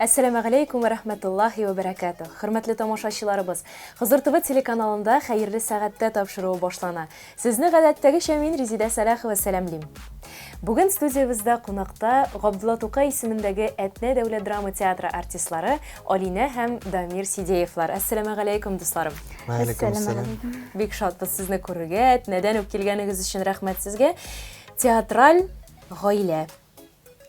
Assalamu alaikum wa rahmatullahi wa barakatuh. Hürmetli tomoshachilarimiz, Hızır TV telekanalında hayırlı saatda topshiruv boshlana. Sizni гадәттәге Шәмин Резида Салахова сәламлим. Бүген студиябызда qonaqta Габдулла Тукай исемендәге Әтнә дәүләт драма театры артистлары Алина һәм Дамир Сидеевлар. Ассаламу алейкум дусларым. Ва алейкум ассалам. Бик шатбыз сезне күрергә, Әтнәдән үк килгәнегез өчен рәхмәт сезгә. Театраль гаилә.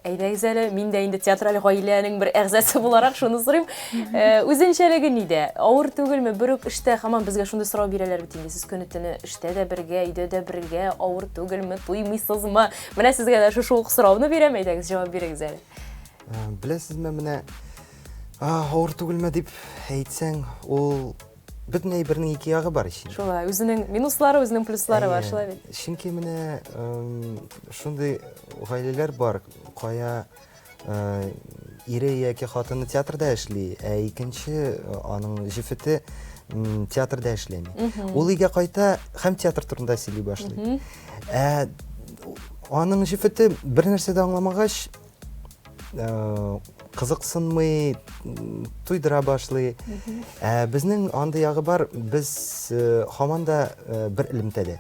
Әйдәгез әле, мин дә инде театраль гаиләнең бер әгъзасы буларак шуны сорыйм. Үзенчәлеге нидә? Авыр түгелме? Бер үк эштә һаман безгә шундый сорау бирәләр бит инде. Сез көне-төне эштә дә бергә, өйдә дә бергә, авыр түгелме? Туймыйсызмы? Менә сезгә дә шушы ук сорауны бирәм, әйдәгез җавап бирегез әле. Беләсезме, менә авыр түгелме дип әйтсәң, ул бөтен әйбернең ике ягы бар ичен. Шулай, үзенең минуслары, үзенең плюслары бар, шулай бит. Чөнки менә шундый гаиләләр бар, кая ире яки хатыны театрда эшли, икенче аның җифете театрда эшләми. Ул өйгә кайта һәм театр турында сөйли башлый. Аның җифете бер нәрсә дә аңламагач, кызыксынмый, туйдыра башлый. Безнең анда ягы бар, без һаман да бер элемтәдә.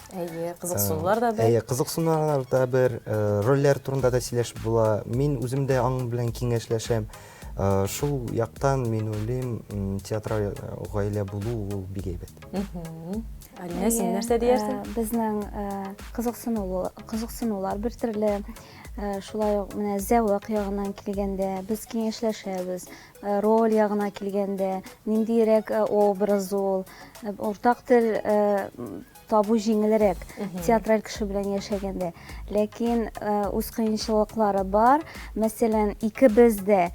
Кызыксынулар да бер. Кызыксынулар да бер, рольләр турында да сөйләшеп була. Мин үзем дә аның белән киңәшләшәм. Шул яктан мин уйлыйм, театраль гаилә булу ул бик әйбәт. Алина, син нәрсә диярсең? Безнең кызыксынулар бер төрле. Шулай ук менә зәвык ягыннан килгәндә, без киңәшләшәбез. Роль ягына килгәндә, ниндирәк образ ул, уртак тел табу җиңелрәк театраль кеше белән яшәгәндә. Ләкин үз кыенчылыклары бар. Мәсәлән, икебез дә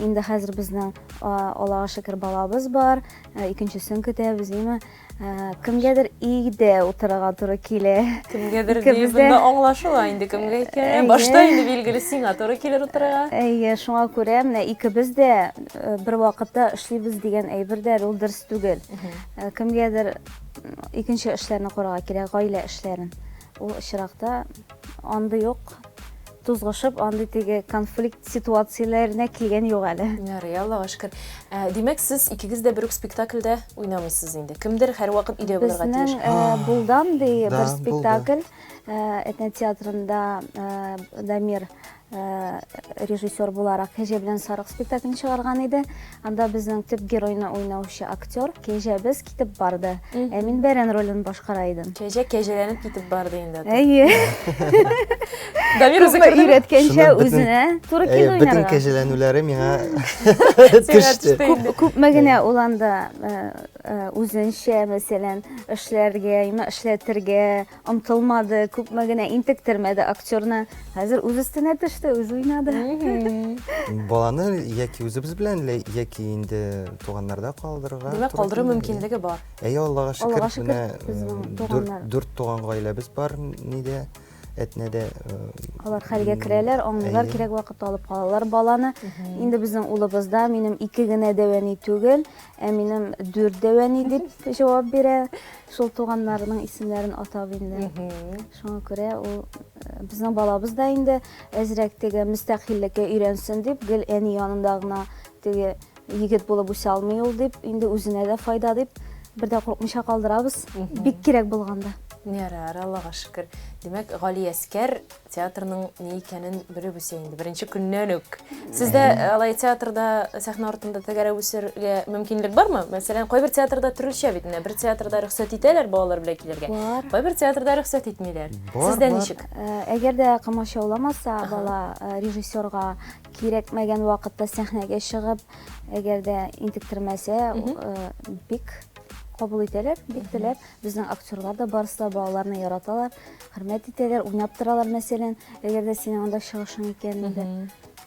инде хәзер безнең Аллага шөкер балабыз бар. Икенчесен көтәбез, диме? Кемгәдер өйдә утырырга туры килә. Кемгәдер дибендә аңлашыла инде, кемгә икән. Башта инде билгеле сиңа туры килер утырырга. Шуңа күрә менә икебез дә бер вакытта эшлибез дигән әйбер дә ул дөрес түгел. Кемгәдер икенче эшләрне карарга кирәк, гаилә эшләрен. Ул очракта анда юк. Тузгышып, анда теге конфликт ситуацияләренә килгән юк әле. Ярый, Аллага шөкер. Димәк, сез икегез дә бер үк спектакльдә уйнамыйсыз инде. Кемдер һәрвакыт өйдә булырга тиеш. Безнең булдан ди бер спектакль Әтнә театрында Дамир режиссер буларак Кәҗә белән Сарык спектаклен чыгарган иде. Анда безнең төп геройны уйнаучы актер Кәҗәбез китеп барды. Мин Бәрән ролен башкара идем. Кәҗә кәҗәләнеп китеп барды инде. Дамир үзе өйрәткәнчә үзенә туры килә уйнарга. Бөтен кәҗәләнүләре миңа төште. Күпме генә ул анда үзенчә, мәсәлән, эшләтергә омтылмады, күпме генә интектермәде актерны. Хәзер үз өстенә төште, үз уйнады. Баланы яки үзебез белән, яки инде туганнарда калдырырга. Димәк, калдыру мөмкинлеге бар. Аллага шөкер, менә 4 туган гаиләбез бар ниде. Әтнәдә алар хәлгә керәләр, аңлар кирәк вакытта алып калалар баланы. Инде безнең улыбызда минем 2 генә дәвәни түгел, минем 4 дәвәни дип җавап бирә. Шул туганнарның исемнәрен атап инде. Шуңа күрә ул безнең балабыз да инде әзрәк теге мөстәкыйлькә өйрәнсен дип, гел әни янында гына теге егет булып үсә алмый ул дип, инде үзенә дә файда дип, бер дә курыкмыйча калдырабыз. Бик кирәк булганда. Ярар, Аллага шөкер. Димәк, Гали Әскәр театрның ни икәнен белеп үсә инде. Беренче көннән үк. Сездә алай театрда, сәхнә артында тәгәрәп үсәргә мөмкинлек бармы? Мәсәлән, кайбер театрда төрлечә бит инде. Бер театрда рөхсәт итәләр балалар белән килергә. Кайбер театрда рөхсәт итмиләр. Сездә ничек? Әгәр дә камашауламаса бала режиссерга кирәкмәгән вакытта сәхнәгә чыгып, әгәр дә интектермәсә, бик кабул итәләр, бик теләп. Безнең актерлар да барысы да балаларны яраталар, хөрмәт итәләр, уйнап торалар, мәсәлән, әгәр дә синең анда чыгышың икән инде.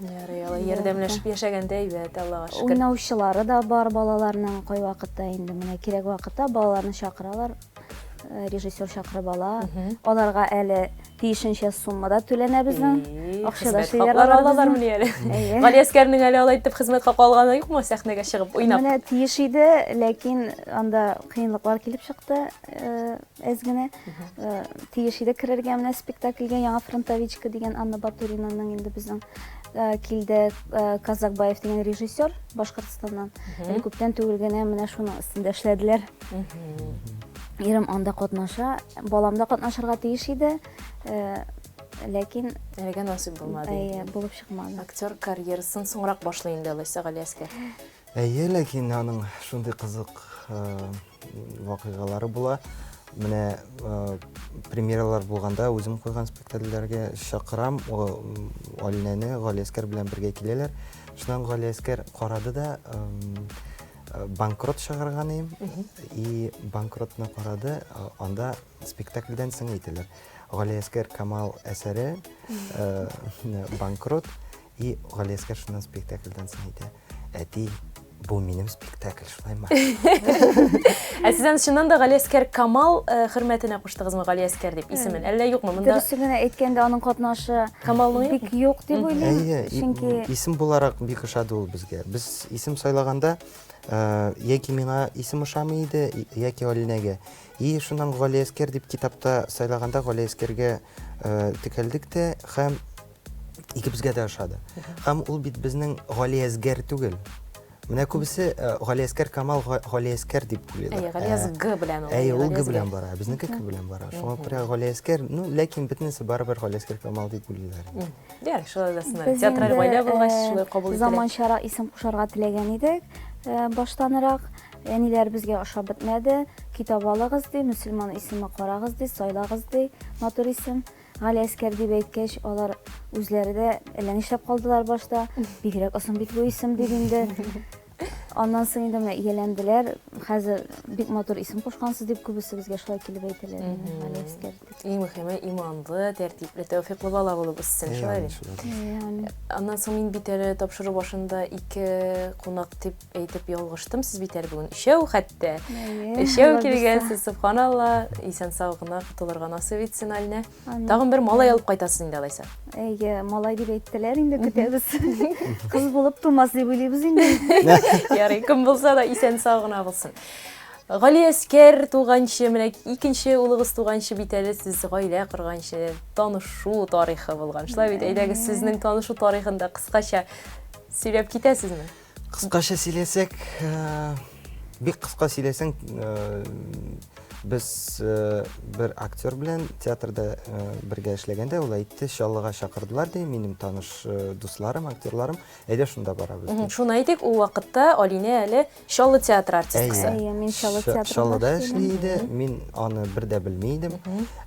Ярый, ярдәмләшеп яшәгәндә әйбәт, Аллага шөкер. Уйнаучылары да бар балаларның кай вакытта инде, менә кирәк вакытта балаларны чакыралар. режиссер чакырып ала. Аларга әле тиешенчә суммада түләнә безнең. Акчада Хезмәт хаклары алалар мени әле. Галиәскәрнең әле алай итеп хезмәт хакы алганы юкмы сәхнәгә чыгып уйнап? Менә тиеш иде, ләкин анда кыенлыклар килеп чыкты. Әз генә тиеш иде керергә менә спектакльгә Яңа Фронтовичка дигән Анна Батуринаның инде безнең килде Казакбаев дигән режиссер Башкортстаннан. Күптән түгел генә менә шуның өстендә эшләделәр. Ирем анда катнаша, балам да катнашырга тиеш иде, ләкин Әлегә насыйп булмады. булып чыкмады. Актер карьерасын соңрак башлый инде алайса Галиәскәр. Ләкин аның шундый кызык вакыйгалары була. Менә премьералар булганда үзем куйган спектакльләргә чакырам, Алинәне Галиәскәр белән бергә киләләр. Шуннан Галиәскәр карады да банкрот чыгарган идем. И банкротны карады, анда спектакльдән соң әйтәләр. Галиәскәр Камал әсәре банкрот и Галиәскәр шуннан спектакльдән соң әйтә. Әти, бу минем спектакль, шулаймы? Сез чыннан да Галиәскәр Камал хөрмәтенә куштыгызмы Галиәскәр дип исемен? Әллә юкмы монда? Дөресен генә әйткәндә аның катнашы Камалның бик юк дип уйлыйм. Чөнки Исем буларак бик ошады ул безгә. Без исем сайлаганда яки миңа исем ошамый иде, яки Алинәгә. И шуннан Галиәскәр дип китапта сайлаганда Галиәскәргә текәлдек тә һәм икебезгә дә ошады. Һәм ул бит безнең Галиәсгәр түгел. Менә күбесе Галиәскәр Камал Галиәскәр дип уйлыйлар. Галиәсгә белән Ул Г белән бара, безнеке К белән бара. Шуңа күрә Галиәскәр, ләкин бөтенесе барыбер Галиәскәр Камал дип уйлыйлар. Ярый, шулай да сынар. Театраль гаилә булгач шулай кабул ителә. Заманчарак исем кушарга теләгән идек. Баштанырак әниләр безгә ошап бетмәде. Китап алыгыз ди, мөселман исеме карагыз ди, сайлагыз ди, матур исем. Галиәскәр дип әйткәч, алар үзләре дә әллә нишләп калдылар башта. Бигрәк озын бит бу исем дип инде. Аннан соң инде менә ияләнделәр. Хәзер бик матур исем кушкансыз дип күбесе безгә шулай килеп әйтәләр. Галиәскәр дип. Иң мөһиме иманлы, тәртипле, тәвфиклы бала булып үссен, шулай. Аннан соң мин бит әле тапшыру башында 2 кунак дип әйтеп ялгыштым. Сез бит әле бүген ишәү хәтта. Ишәү килгәнсез, субханалла. Исән сау гына кутылырга насыйп итсен Алинә. Тагын бер малай алып кайтасыз инде алайса. Малай дип әйттеләр инде, көтәбез. Кыз булып тумас дип уйлыйбыз инде. Ярый, кем булса да исән сау гына булсын. Галиәскәр туганчы, менә икенче улыгыз туганчы бит әле сез гаилә корганчы, танышу тарихы булган. Шулай бит, әйдәгез сезнең танышу тарихында кыскача сөйләп китәсезме? Кыскача сөйләсәк, бик кыска сөйләсәң, без бер актер белән театрда бергә эшләгәндә ул әйтте, Чаллыга чакырдылар ди, минем таныш дусларым, актерларым, әйдә шунда барабыз. Шуны әйтик, ул вакытта Алинә әле Чаллы театр артисткасы. Мин Чаллы театрында Чаллыда эшли иде, мин аны бер дә белми идем.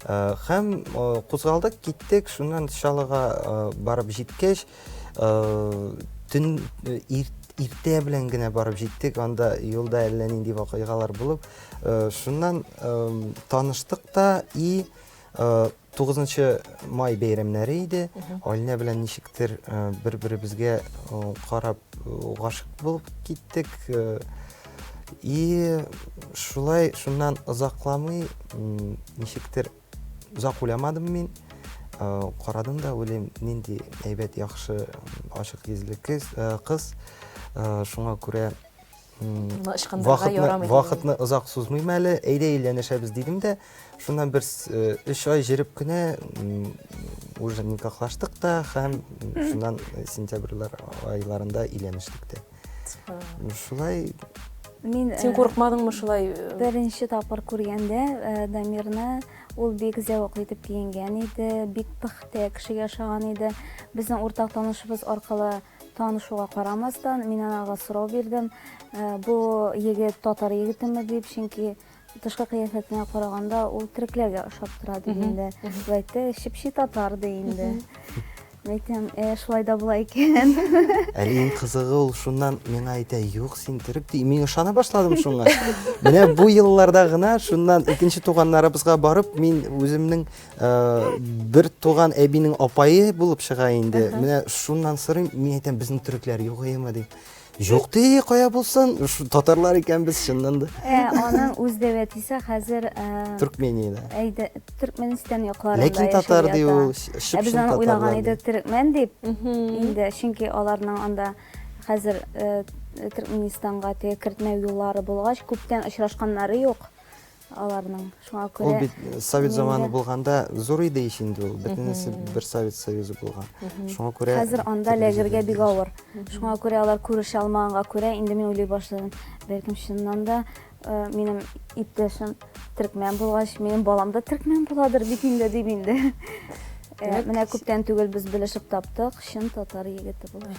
Һәм кузгалдык, киттек, шуннан Чаллыга барып җиткәч, төн иртә белән генә барып җиттек, анда юлда әллә нинди вакыйгалар булып, шуннан таныштык та и 9 май бәйрәмнәре иде. Алинә белән ничектер бер-беребезгә карап гашык булып киттек. И шулай шуннан озакламый ничектер озак уйламадым мин. Карадым да, уйлыйм, нинди әйбәт, яхшы, ачык йөзле кыз. Шуңа күрә вакытны озак сузмыйм әле, әйдә өйләнешәбез дидем дә, шуннан бер 3 ай җиреп кенә уже никахлаштык та, һәм шуннан сентябрьләр айларында өйләнештек тә. Шулай. Син курыкмадыңмы шулай? Беренче тапкыр күргәндә Дамирны ул бик зәвык итеп киенгән иде, бик пөхтә кешегә ошаган иде. Безнең уртак танышыбыз аркылы танышуга карамастан, мин анага сорау бирдем. Бу егет татар егетеме дип, чөнки тышкы кыяфәтенә караганда ул төрекләргә ошап тора дип инде. Әйтте, чипчи татар ди инде. Әйтәм, шулай да була икән. Әле иң кызыгы ул шуннан миңа әйтә, юк, син төрек ди. Мин ышана башладым шуңа. Менә бу елларда гына шуннан икенче туганнарыбызга барып, мин үземнең бер туган әбинең апайы булып чыга инде. Менә шуннан сорыйм, мин әйтәм, безнең төрекләр юк әйме дип. Юк ди, кая булсын, татарлар икәнбез чыннан да. Аның үз дәвәтисе хәзер Туркмениядә. Төркменстан якларында. Ләкин татар ди ул, Без шып-шын аны уйлаган татарлар. идек төркмен дип. Инде чөнки аларның анда хәзер Төркменистанга кертмә юллары булгач, күптән очрашканнары юк аларның. Шуңа Ул күрә бит Совет заманы булганда зур иде ич инде ул. Бөтенесе бер Совет Союзы булган. Шуңа күрә хәзер анда ләгергә бик авыр. Шуңа күрә алар күрешә алмаганга күрә инде мин уйлый башладым. Бәлкем чыннан да минем иптәшем төркмен булгач, минем балам да төркмен буладыр бит инде дип инде. Менә күптән түгел без белешеп таптык, чын татар егете булды.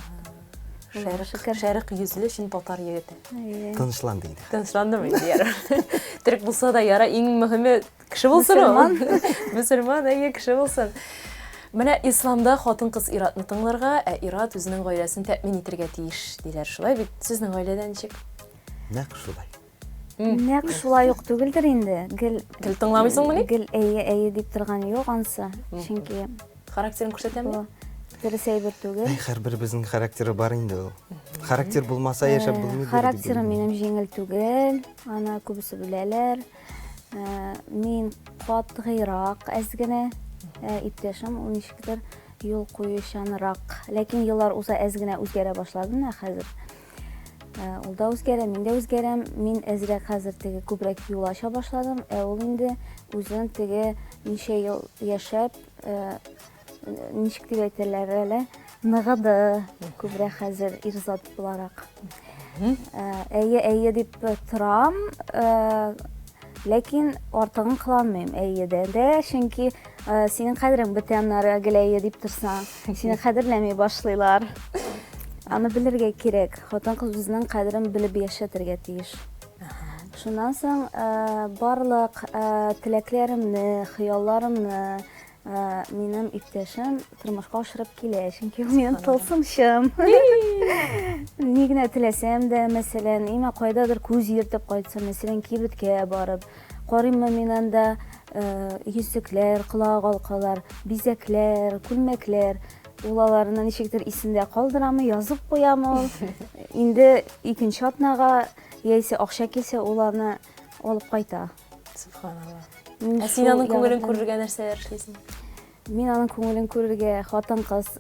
Шәрык йөзле шин татар егете. тынычланды инде. Тынычландым инде яра. Төрек булса да яра, иң мөһиме кеше булсын ул. Мөселман, кеше булсын. Менә исламда хатын-кыз иратны тыңларга, ират үзенең гаиләсен тәэмин итәргә тиеш диләр. Шулай бит сезнең гаиләдә ничек? Нәкъ шулай. Нәкъ шулай ук түгелдер инде. Гел тыңламыйсыңмы ни? Гел әйе дип торган юк ансы. Чөнки Характерын күрсәтәме? дөрес әйбер түгел. Һәрберебезнең характеры бар инде ул. Характер булмаса яшәп булмый. Характерым минем җиңел түгел. Аны күбесе беләләр. Мин катгыйрак әз генә, иптәшем ул ничектер юл куючанрак. Ләкин еллар уза әз генә үзгәрә башлады менә хәзер. Ул да үзгәрә, мин дә үзгәрәм. Мин әзрәк хәзер теге күбрәк юл аша башладым. Ул инде үзен теге ничә ел яшәп, ничек дип әйтәләр әле, ныгыды күбрәк хәзер ирзат буларак. Әйе дип торам, ләкин артыгын кылмыйм әйедә дә, чөнки синең кадерең бетәннәре гел әйе дип торсаң, сине кадерләми башлыйлар. Аны белергә кирәк. Хатын-кыз үзенең кадерен белеп яшәтергә тиеш. Шуннан соң барлык теләкләремне, хыялларымны минем иптәшем тормышка ашырып килә, чөнки ул минем тылсымчым. Ни генә теләсәм дә, мәсәлән, имә кайдадыр күз йөртеп кайтсам, мәсәлән, кибеткә барып, карыйммы мин анда йөзекләр, колагалкалар, бизәкләр, күлмәкләр, улаларны ничектер исендә калдырамы, язып куямы. Инде икенче атнага яисә акча килсә, уларны алып кайта. Субханалла. Син аның күңелен күрергә нәрсәләр эшлисең? Мин аның күңелен күрергә хатын-кыз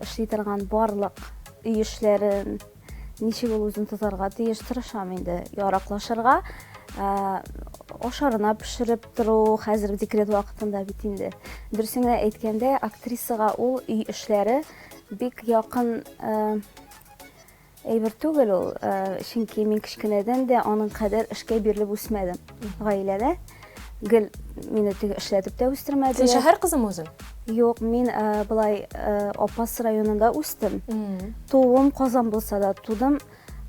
эшли торган барлык үй эшләрен, ничек ул үзен тотарга тиеш, тырышам инде яраклашырга. Ашарына пешереп тору, хәзер декрет вакытында бит инде. Дөресен генә әйткәндә, актрисага ул үй эшләре бик якын әйбер түгел ул, чөнки мин кичкенәдән дә аның кадәр эшкә бирелеп үсмәдем гаиләдә. Гел мине теге эшләтеп тә үстермәделәр. Син шәһәр кызымы үзең? Юк, мин былай Апас районында үстем. Туым Казан булса да тудым.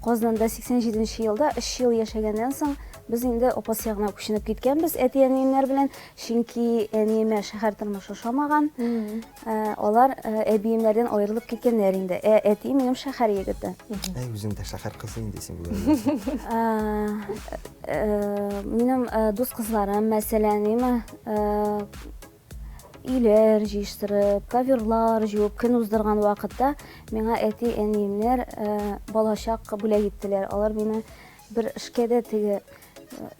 Казанда 87нче елда 3 ел яшәгәннән соң без инде Апас ягына күченеп киткәнбез әти-әниемнәр белән, чөнки әниемә шәһәр тормышы ошамаган. Алар әбиемнәрдән аерылып киткәннәр инде. Әти минем шәһәр егете. Үзең дә шәһәр кызы инде син буласың. Минем дус кызларым, мәсәлән, иләр җыштырып, каверлар җуып, көн уздырган вакытта миңа әти-әниемнәр балачак бүләк иттеләр. Алар мине бер эшкә теге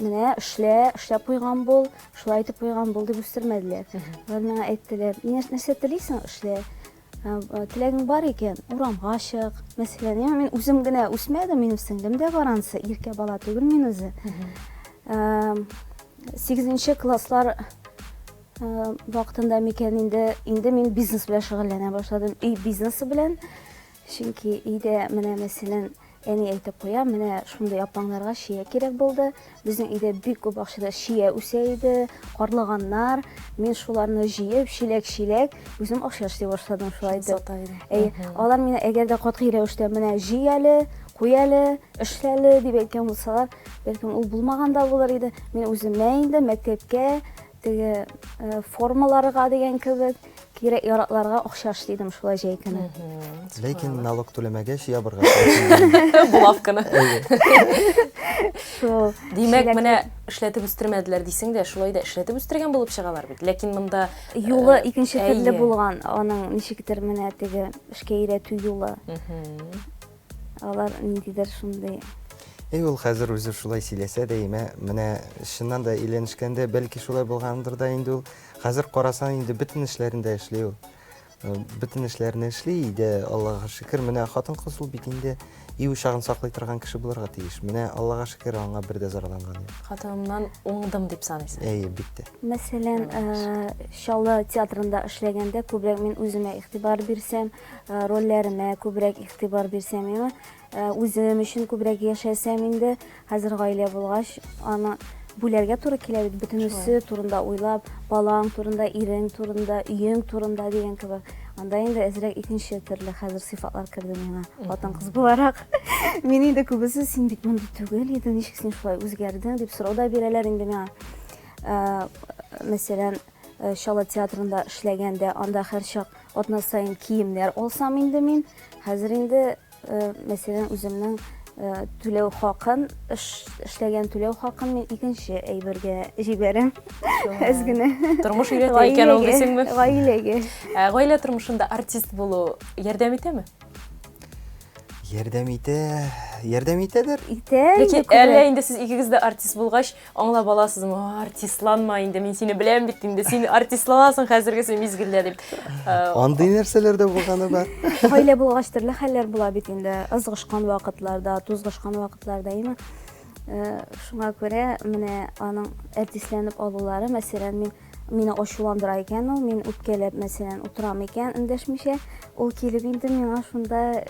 менә эшләп куйган бул, шулай итеп куйган бул дип үстермәделәр. Алар миңа әйттеләр: "Нәрсә телисең, эшлә. Теләгең бар икән, урамга чык." Мәсәлән, мин үзем генә үсмәдем, минем сеңлем дә барансы, иркә бала түгел мин үзе. 8нче класслар вакытында микән инде мин бизнес белән шөгыльләнә башладым. Бизнесы белән, чөнки өйдә менә мәсәлән әни әйтеп куя, менә шундый апаңнарга шия кирәк булды. Безнең өйдә бик күп бакчада шия үсә иде, карлыганнар. Мин шуларны җыеп, чиләк үзем акча эшли башладым шулай дип. Алар мине әгәр дә катгый рәвештә менә җыялы, куялы, эшләле дип әйткән булсалар, бәлкем ул булмаган да булыр иде. Мин үземә инде мәктәпкә теге формаларга дигән кебек кирәк яракларга акча эшлидем шулай җәй көне. Ләкин налог түләмәгәч ябырга. Булавканы. Шул. Димәк, Шиләк- менә эшләтеп үстермәделәр дисең дә, шулай да эшләтеп үстергән булып чыгалар бит. Ләкин монда Юлы икенче төрле әйе. булган. Аның ничектер менә теге эшкә өйрәтү юлы. Алар ниндидер шундый. Ул хәзер үзе шулай сөйләсә дә, менә чыннан да өйләнешкәндә бәлки шулай булгандыр да инде ул. Хәзер карасаң инде бөтен эшләрендә эшли ул. Бөтен эшләрне эшли, иде Аллага шөкер. Менә хатын-кыз ул бит инде учагын саклый торган кеше булырга тиеш. Менә Аллага шөкер, аңа бер дә зарланган юк. Хатынымнан уңдым дип саныйсың. Бик тә. Мәсәлән, Шаллы театрында эшләгәндә күбрәк мин үземә игътибар бирсәм, рольләремә күбрәк игътибар бирсәм, үзем өчен күбрәк яшәсәм инде, хәзер гаилә булгач, аны бүләргә туры килә бит, бөтенесе турында уйлап, балаң турында, ирең турында, өең турында дигән кебек. Анда инде әзрәк икенче төрле хәзер сыйфатлар керде миңа, хатын-кыз буларак. Мин инде күбесе син бит мондый түгел иде, ничек син шулай үзгәрдең дип сорау да бирәләр инде миңа. Мәсәлән, Шаллы театрында эшләгәндә, анда һәр чак атна сайын киемнәр алсам инде мин, хәзер инде мәсәлән үземнең түләү хакын, эшләгән түләү хакын мин икенче әйбергә җибәрәм. Әз генә. Тормыш өйрәтә икән ул дисеңме? Гаиләгә. Гаилә тормышында артист булу ярдәм итәме? Ярдәм итәдер. Ләкин әллә инде сез икегез дә артист булгач, аңлап аласызмы? Артистланма инде, мин сине беләм бит инде, син артистланасың хәзергесе мизгелдә дип. Андый нәрсәләр дә булганы бар. Гаилә булгач төрле хәлләр була бит инде. Ызгышкан вакытларда, тузгышкан вакытларда, име? Шуңа күрә менә аның артистланып алулары, мәсәлән, мине ачуландыра икән ул, мин үпкәләп, мәсәлән, утырам икән, эндәшмичә, ул килеп инде миңа шунда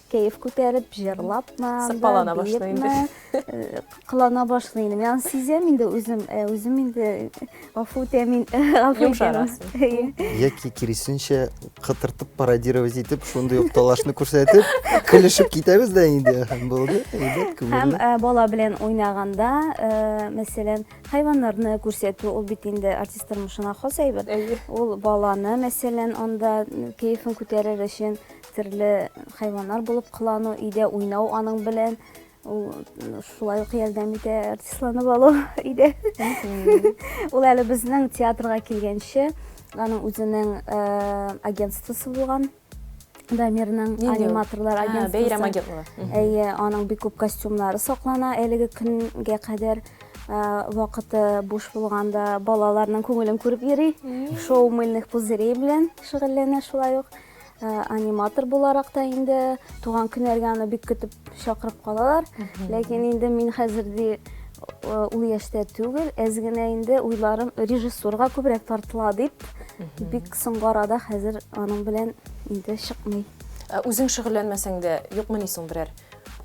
кәеф күтәреп, җырлапмы, Сырпалана башлый инде. Кылана башлый инде. Мин сизәм инде үзем инде гафу итәм, мин гафу Йомшарасың. Яки киресенчә кытыртып пародировать итеп, шундый ук талашны күрсәтеп, көлешеп китәбез дә инде. Булды. Һәм бала белән уйнаганда, мәсәлән, хайваннарны күрсәтү, ул бит инде артист тормышына хас әйбер. Ул баланы, мәсәлән, анда кәефен күтәрер өчен төрле хайваннар булып кылану, өйдә уйнау аның белән, ул шулай ук ярдәм итә артистланып алу өйдә. Ул әле безнең театрга килгәнче, аның үзенең агентствосы булган. Дамирның аниматорлар агентствосы. Бәйрәм агентлыгы. Әйе, аның бик күп костюмнары саклана әлеге көнгә кадәр. Вакыты буш булганда балаларның күңелен күреп йөри. Шоу мыльных пузырей белән шөгыльләнә шулай ук. Аниматор буларак та инде туган көннәргә аны бик көтеп чакырып калалар. Ләкин инде мин хәзерди ул яшьтә түгел, әз генә инде уйларым режиссурга күбрәк тартыла дип, бик соңгы арада хәзер аның белән инде чыкмый. Үзең шөгыльләнмәсәң дә, юкмы ни соң берәр?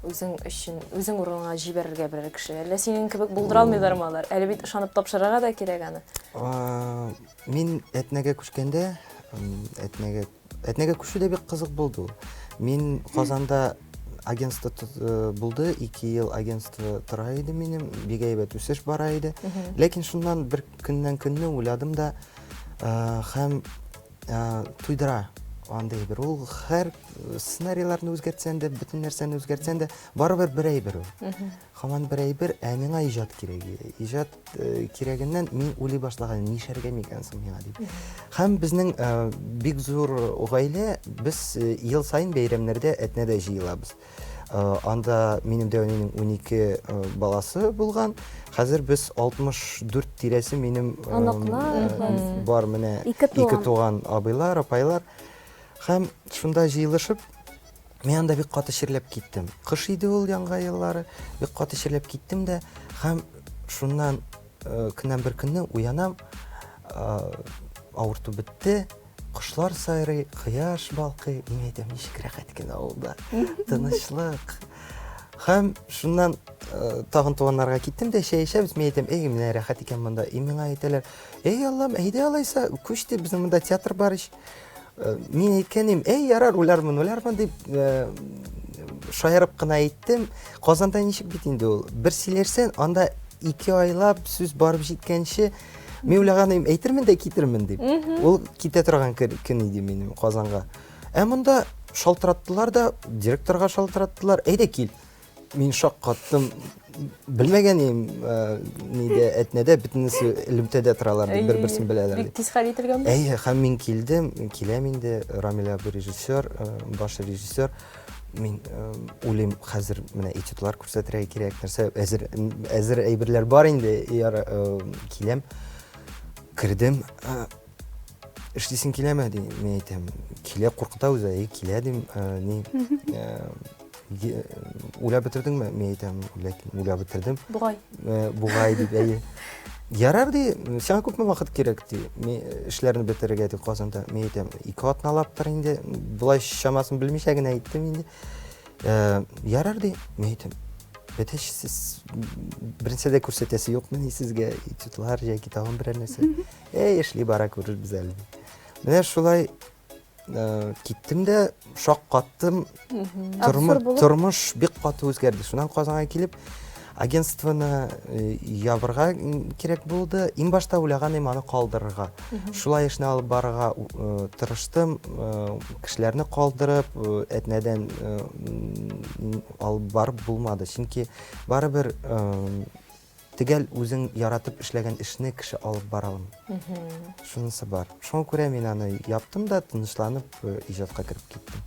Үзең өчен, үзең урынына җибәрергә берәр кеше. Әллә синең кебек булдыра алмыйлармы алар? Әле бит ышанып тапшырырга да кирәк аны. Мин Әтнәгә күчкәндә, Әтнәгә күчү дә бик кызык булды. Мин Казанда агентство булды, 2 ел агентство тора иде минем, бик әйбәт үсеш бара иде. Ләкин шуннан бер көннән көнне уйладым да, һәм туйдыра. Андай бер ул һәр сценарийларны үзгәртсәң дә, бөтен нәрсәне үзгәртсәң дә, барыбер бер әйбер ул. Һаман бер әйбер, миңа иҗат кирәк. Иҗат кирәгеннән мин уйлый башлаган, нишәргә микән соң миңа дип. Һәм безнең бик зур гаилә, без ел сайын бәйрәмнәрдә Әтнәдә җыелабыз. Анда минем дәүнинең 12 баласы булган. Хәзер без 64 тирәсе минем бар менә 2 туган абыйлар, апайлар. Һәм шунда җыелышып, мин анда бик каты чирләп киттем. Кыш иде ул яңа еллары, бик каты чирләп киттем дә, һәм шуннан көннән бер көнне уянам, авырту бетте, кошлар сайрый, кояш балкый, мин әйтәм, ничек рәхәт икән авылда, тынычлык. Һәм шуннан тагын туганнарга киттем дә, чәй эчәбез, мин әйтәм, менә рәхәт икән монда. Миңа әйтәләр, Аллам, әйдә алайса, күч дип, безнең монда театр бар ич. Мин әйткәнем, ярар, уйлармын дип шаярып кына әйттем. Казанда ничек бит инде ул? Бер сөйләрсәң, анда 2 айлап сүз барып җиткәнче, мин уйлаганым, әйтермен дә китермен дип. Ул китә торган көн иде минем Казанга. Монда шалтыраттылар да, директорга шалтыраттылар. Әйдә кил. мин шаккаттым. Белмәгән идем, нидә әтнәдә бөтенесе элемтәдә торалар, бер-берсен беләләр. Бик тиз хәл ителгән. Һәм мин киләм инде, Рамил абый режиссер, баш режиссер. Мин уйлыйм, хәзер менә этюдлар күрсәтергә кирәк, нәрсә әзер әйберләр бар инде, киләм, кердем, эшлисең киләме ди, мин әйтәм, килә куркыта үзе, килә дим, уйлап бетердеңме? Мин әйтәм, уйлап бетердем. Бугай дип, ярар ди, сиңа күпме вакыт кирәк ди, мин эшләрне бетерергә ди Казанда. Мин әйтәм, 2 атналап тор инде, булай чамасын белмичә генә әйттем инде. Ярар ди, мин әйтәм, бетеш сез беренчедә күрсәтәсе юкмы сезгә этюдлар яки тагын берәр нәрсә? Эшли бара күрербез әле. Менә шулай киттем дә шаккаттым. Тормыш бик каты үзгәрде. Шуннан Казанга килеп, агентствоны ябырга кирәк булды. Иң башта уйлаган идем аны калдырырга. Шулай эшне алып барырга тырыштым. Кешеләрне калдырып, әтнәдән алып барып булмады. Чөнки барыбер тегәл үзең яратып эшләгән эшне кеше алып бара алмый. Шунысы бар. Шуңа күрә мин аны яптым да, тынычланып, иҗатка кереп киттем.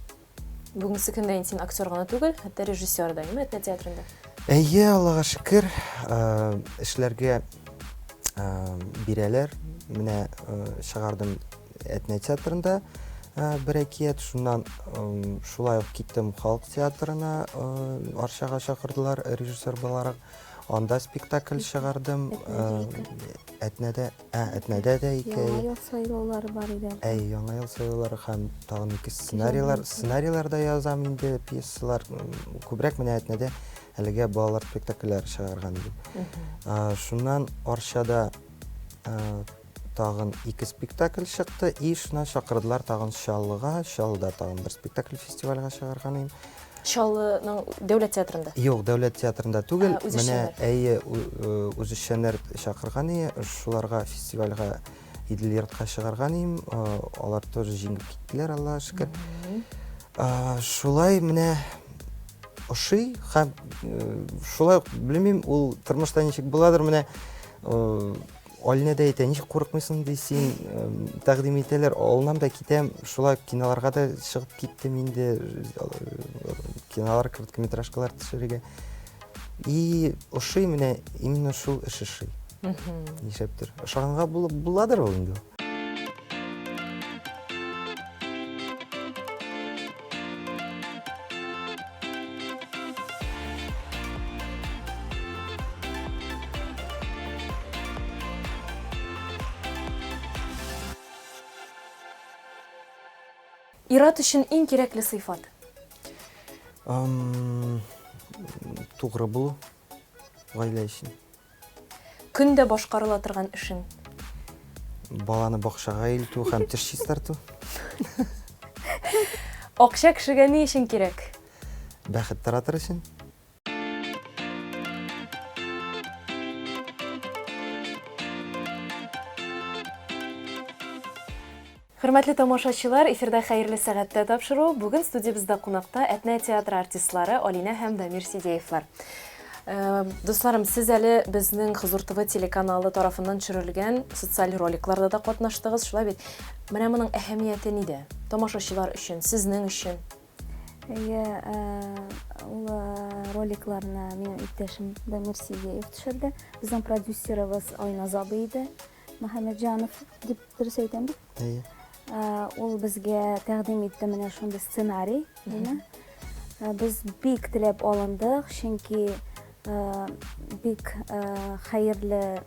Бүгенге көндә син актер гына түгел, хәтта режиссер да, Әтнә театрында. Аллага шөкер, эшләргә бирәләр. Менә чыгардым Әтнә театрында бер әкият, шуннан шулай ук киттем Халык театрына, Арчага чакырдылар режиссер буларак. Анда спектакль чыгардым. Әтнәдә дә ике. Яңа ел сайлаулары бар иде. Яңа ел сайлаулары һәм тагын ике сценарийлар да язам инде, пьесалар. Күбрәк менә Әтнәдә әлегә балалар спектакльләре чыгарган идем. Шуннан Арчада тагын ике спектакль чыкты, и шуна чакырдылар тагын Чаллыга, Чаллыда тагын бер спектакль фестивальгә чыгарган идем. Чаллының Дәүләт театрында. Юк, Дәүләт театрында түгел. Менә үзешчәннәр чакырган иде, шуларга фестивальгә Иделъятка чыгарган идем. Алар тоже җиңеп киттеләр, Аллага шөкер. Шулай менә ошый һәм шулай белмим, ул тормышта ничек буладыр, менә Алина да әйтә, ничек курыкмыйсың ди син, тәкъдим итәләр, алынам да китәм, шулай киноларга да чыгып киттем инде, кинолар, короткометражкалар төшерергә. И ошый менә именно шул эш ошый. Нишәптер? Ошаганга буладыр ул инде. Ират өчен иң кирәкле сыйфат. Тугры булу гаилә өчен. Көндә башкарыла торган эшең. Баланы бакчага илтү һәм теш чистарту. Акча кешегә ни өчен кирәк? Бәхет таратыр өчен. Хөрмәтле тамашачылар, эфирда хәерле сәгатьтә тапшыру. Бүген студиябызда кунакта Әтнә театры артистлары Алина һәм Дамир Сидеевлар. Дусларым, сез әле безнең Хозур ТВ телеканалы тарафыннан төшерелгән социаль роликларда да катнаштыгыз. Шулай бит. Менә моның әһәмияте нидә? Тамашачылар өчен, сезнең өчен. Ул роликларны минем иптәшем Дамир Сидеев төшерде. Безнең продюсерыбыз Айназ абый иде. Мөхәммәтҗанов дип дөрес әйтәм бит. Ул безгә тәкъдим итте менә шундый сценарий. Без бик теләп алындык, чөнки бик хәерле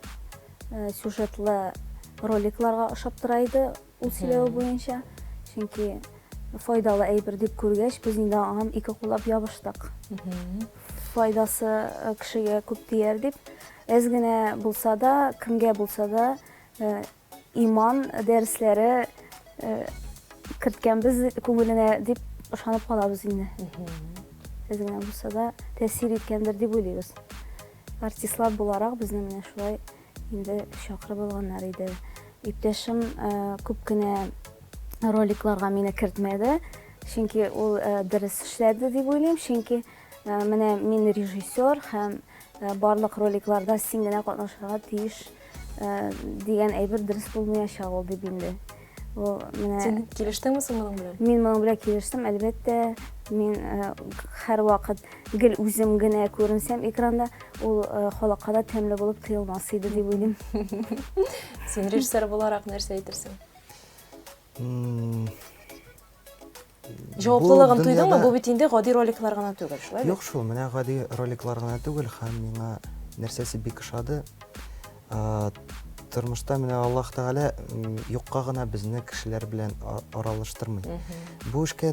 сюжетлы роликларга ошап тора иде ул сөйләү буенча. Чөнки файдалы әйбер дип күргәч, без инде аңа ике куллап ябыштык. Файдасы кешегә күп тияр дип, әз генә булса да, кемгә булса да иман дәресләре керткәнбез күңеленә дип ышанып калабыз инде. Әз генә булса да тәэсир иткәндер дип уйлыйбыз. Артистлар буларак безнең менә шулай инде чакырып алганнар иде. Иптәшем күп кенә роликларга мине кертмәде, чөнки ул дөрес эшләде дип уйлыйм, чөнки Менә мин режиссер һәм барлык роликларда син генә катнашырга тиеш дигән әйбер дөрес булмаячак ул дип инде. Ул менә Син килештеңме соң моның белән? мин моның белән килештем, әлбәттә. Мин һәрвакыт гел үзем генә күренсәм экранда, ул халыкка да тәмле булып тоелмас иде дип уйлыйм. Син режиссер буларак нәрсә әйтерсең? Җаваплылыгын тойдыңмы? Бу бит инде гади роликлар гына түгел, шулай бит? Юк шул, менә гади роликлар гына түгел, һәм миңа нәрсәсе бик ошады. Тормышта менә Аллаһ Тәгалә юкка гына безне кешеләр белән аралаштырмый. Бу эшкә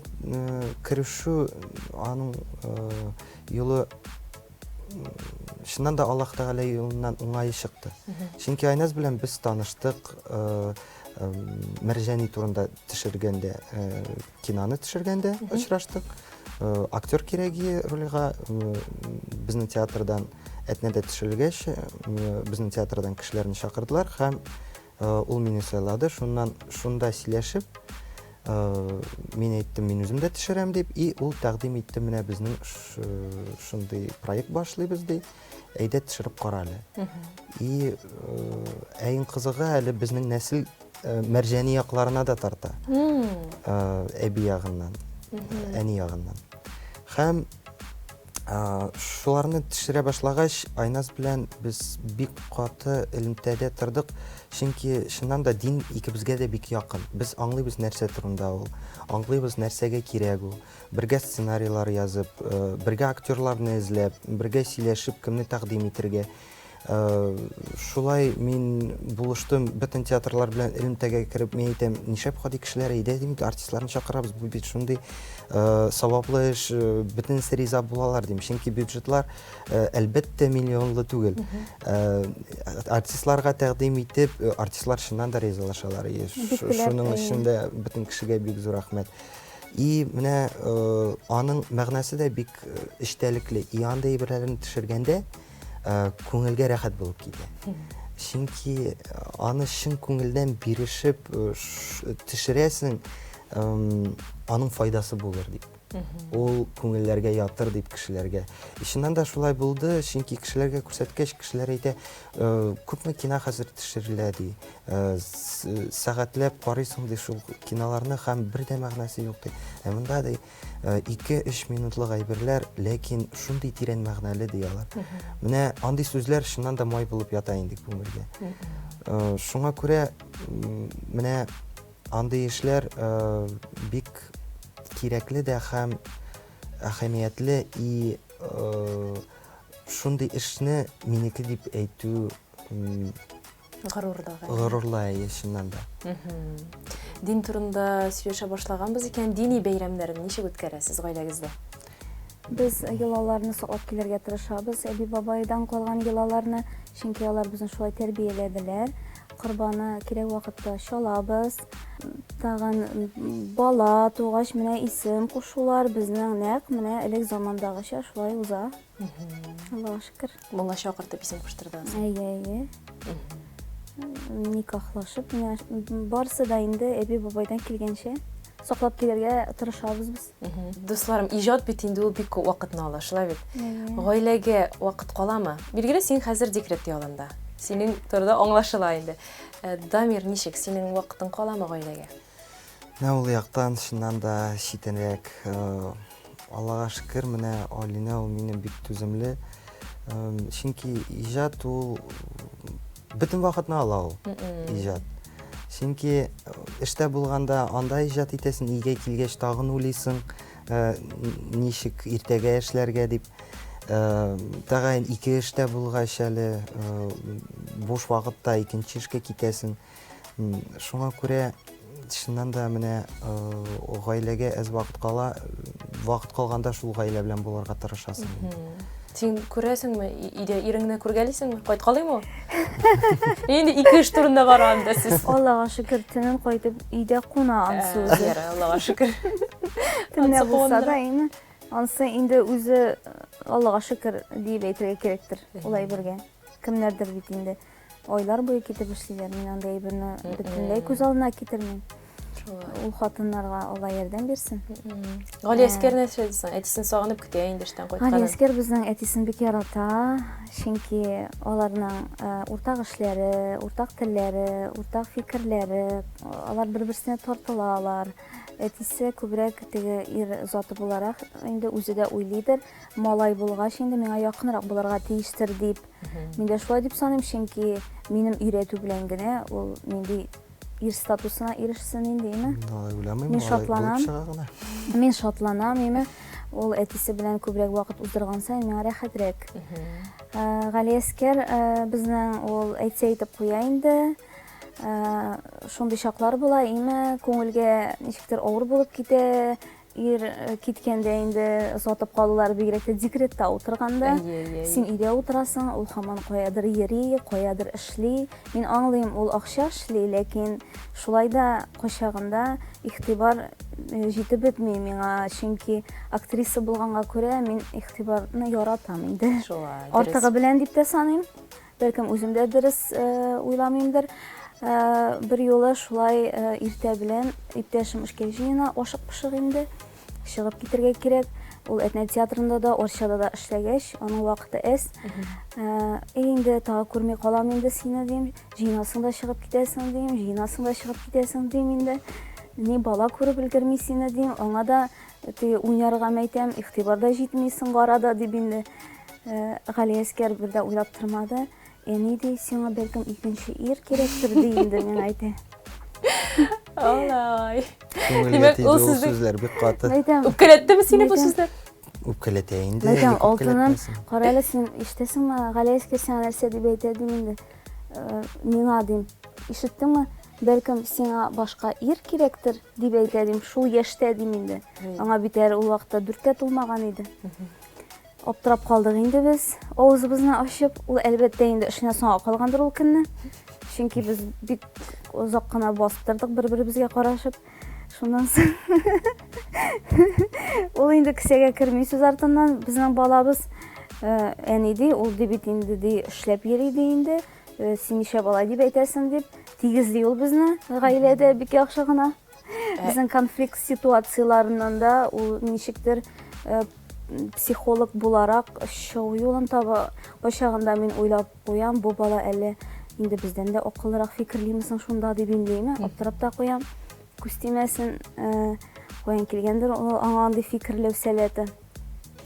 керешү аның юлы шуннан да Аллаһ Тәгалә юлыннан уңай чыкты. Чөнки Айназ белән без таныштык, Мәрҗани турында төшергәндә, киноны төшергәндә очраштык. Актер кирәге рольгә безнең театрдан әтнәдә төшерелгәч, безнең театрдан кешеләрне чакырдылар һәм ул мине сайлады. Шунда сөйләшеп, мин әйттем, мин үзем дә төшерәм дип, и ул тәкъдим итте, менә безнең шундый проект башлыйбыз ди. Әйдә төшереп кара әле. И әйин кызыгы әле безнең нәсел Мәрҗани якларына да тарта. Әби ягыннан, әни ягыннан. Һәм шуларны төшерә башлагач, Айназ белән без бик каты элемтәдә тордык, чөнки чыннан да дин икебезгә дә бик якын. Без аңлыйбыз нәрсә турында ул, аңлыйбыз нәрсәгә кирәк ул. Бергә сценарийлар язып, бергә актерларны эзләп, бергә сөйләшеп, кемне тәкъдим итәргә. Шулай мин булыштым бөтен театрлар белән элемтәгә кереп, мин әйтәм, нишләп гади кешеләр әйдә дим, артистларны чакырабыз, бу бит шундый саваплы эш, бөтенесе риза булалар дим. Чөнки бюджетлар әлбәттә миллионлы түгел. Артистларга тәкъдим итеп, артистлар шуннан да ризалашалар. Шуның өчен дә бөтен кешегә бик зур рәхмәт. И менә аның мәгънәсе дә бик эчтәлекле. И андай әйберләрне төшергәндә күңелгә рәхәт булып китә. Чөнки аны чын күңелдән бирешеп төшерәсең, аның файдасы булыр дип. Ул күңелләргә ятыр дип кешеләргә. Ишеннән дә шулай булды, чөнки кешеләргә күрсәткәч, кешеләр әйтә, күпме кино хәзер төшерелә ди. Сәгатьләп карыйсың ди шул киноларны һәм бер дә мәгънәсе юк ди. Монда ди 2-3 минутлык әйберләр, ләкин шундый тирән мәгънәле диялар. Менә андый сүзләр шуннан да май булып ята инде күңелгә. Шуңа күрә менә андый эшләр бик кирәкле дә һәм әһәмиятле, и шундый эшне минеке дип әйтү горурлы чыннан да. Дин турында сөйләшә башлаганбыз икән, дини бәйрәмнәрне ничек үткәрәсез гаиләгездә? Без йолаларны саклап килергә тырышабыз. Әби бабайдан калган йолаларны, чөнки алар безне шулай тәрбияләделәр. Корбаны кирәк вакытта чалабыз. Тагын бала тугач менә исем кушулар безнең нәкъ менә элек замандагыча шулай уза. Аллаһка шөкер. Моңа чакыртып исем куштырдыгыз. Әйе. Никахлашып, менә барысы да инде әби бабайдан килгәнчә саклап килергә тырышабыз без. Дусларым, иҗат бит инде ул бик күп вакытны ала, шулай бит. Гаиләгә вакыт каламы? Билгеле, син хәзер декрет ялында. Синең турыда аңлашыла инде. Дамир, ничек синең вакытың каламы гаиләгә? Менә ул яктан чыннан да читенрәк. Аллаһка шөкер, менә Алина ул мине бик түземле. Чөнки иҗат ул бөтен вакытны ала ул. Иҗат. Чөнки эштә булганда анда иҗат итәсең, өйгә килгәч тагын уйлыйсың, ничек иртәгә эшләргә дип. Тагын 2 эштә булгач әле буш вакытта икенче эшкә китәсең. Шуңа күрә чыннан да менә гаиләгә әз вакыт кала, вакыт калганда шул гаилә белән булырга тырышасың. Син күрәсеңме, өйдә иреңне күргәлисеңме? Кайткалыймы? Инде 2 эш турында барам да сез. Аллаһка шөкер, төнен кайтып өйдә куна ансы үзе. Аллаһка шөкер. Кемне булса да инде ансы инде үзе Аллаһка шөкер дип әйтергә кирәктер. Улай бергә. Кемнәрдер бит инде айлар буе китеп эшлиләр. Мин андай берне бөтенләй күз алдына китермим. Ул хатыннарга Алла ярдәм бирсен. Галиәскәр нәрсә дисең? Әтисен сагынып көтә инде эштән кайтканын. Галиәскәр безнең әтисен бик ярата, чөнки аларның уртак эшләре, уртак телләре, уртак фикерләре, алар бер-берсенә тартылалар. Әтисе күбрәк теге ир заты буларак инде үзе дә уйлыйдыр, малай булгач инде миңа якынрак булырга тиештер дип. Мин дә шулай дип саныйм, чөнки минем өйрәтү белән генә ул нинди ир статусына ирешсен инде. Алай уйламыйм, Мин алай шатланам. булып чыга гына. Мин шатланам, ул әтисе белән күбрәк вакыт уздырган саен миңа рәхәтрәк. Галиәскәр безнең ул әйтеп куя инде. Шундый чаклар була, күңелгә ничектер авыр булып китә. Ир киткәндә инде сатып калулар бигрәк тә декретта утырганда. Син өйдә утырасың, ул һаман каядыр йөри, каядыр эшли. Мин аңлыйм, ул акча эшли, ләкин шулай да кайчагында игътибар җитеп бетми миңа, чөнки актриса булганга күрә мин игътибарны яратам инде. Артыгы белән дип тә саныйм. Бәлкем үзем дә дөрес уйламыймдыр. Бер юлы шулай иртә белән иптәшем эшкә җыена, ашык-пышык инде. Чыгып китәргә кирәк. Ул Әтнә театрында да, Орчада да эшләгәч, аның вакыты әз. Инде тагы күрми калам инде сине дим. Җыенасың да чыгып китәсең дим, җыенасың да чыгып китәсең дим инде. Ни бала күреп өлгерми сине дим. Аңа да теге уйнарга мәйтәм, игътибар да җитмисең арада дип инде. Галиәскәр бер дә уйлап тормады. Әни ди, сиңа бәлкем икенче ир кирәктер ди инде, мин әйтә. Алай. Күңелгә тиде ул сүзләр бик каты. Үпкәләттеме сине бу сүзләр? Үпкәләтә инде. Мәйтәм, алтыным, кара әле син ишетәсеңме, Галиәскәр сиңа нәрсә дип әйтә дим инде. Миңа дим, ишеттеңме? Бәлкем сиңа башка ир кирәктер дип әйтә дим, шул яшьтә дим инде. Аңа бит әле ул вакытта 4 тулмаган иде. Аптырап калдык инде без. Авызыбызны ачып, ул әлбәттә инде эшенә соңга калгандыр ул көнне. Чөнки без бик озак кына басып тордык бер-беребезгә карашып. Шуннан соң ул инде кесәгә керми сүз артыннан безнең балабыз әни ди, ул дибит инде ди эшләп йөри ди инде. Син ничә бала дип әйтәсең дип тигезли ул безне гаиләдә бик яхшы гына. Безнең конфликт ситуацияларыннан да ул ничектер психолог буларак чыгу юлын таба. Башагында мин уйлап куям, бу бала әле инде бездән дә акыллырак фикерлимесең шунда дип индейме? Аптырап та куям. Күз тимәсен, каян килгәндер аңа андый фикерләү сәләте.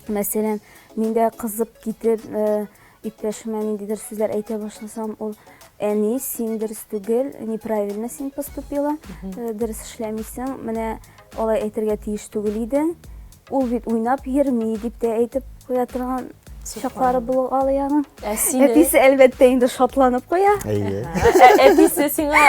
Мәсәлән, мин дә кызып китеп, иптәшемә ниндидер сүзләр әйтә башласам, ул әни, син дөрес түгел, неправильно син поступила, дөрес эшләмисең, менә алай әйтергә тиеш түгел идең. Ул бит уйнап йөрми дип тә әйтеп куя торган чаклары булган яның. Әтисе әлбәттә инде шатланып куя. Әтисе сиңа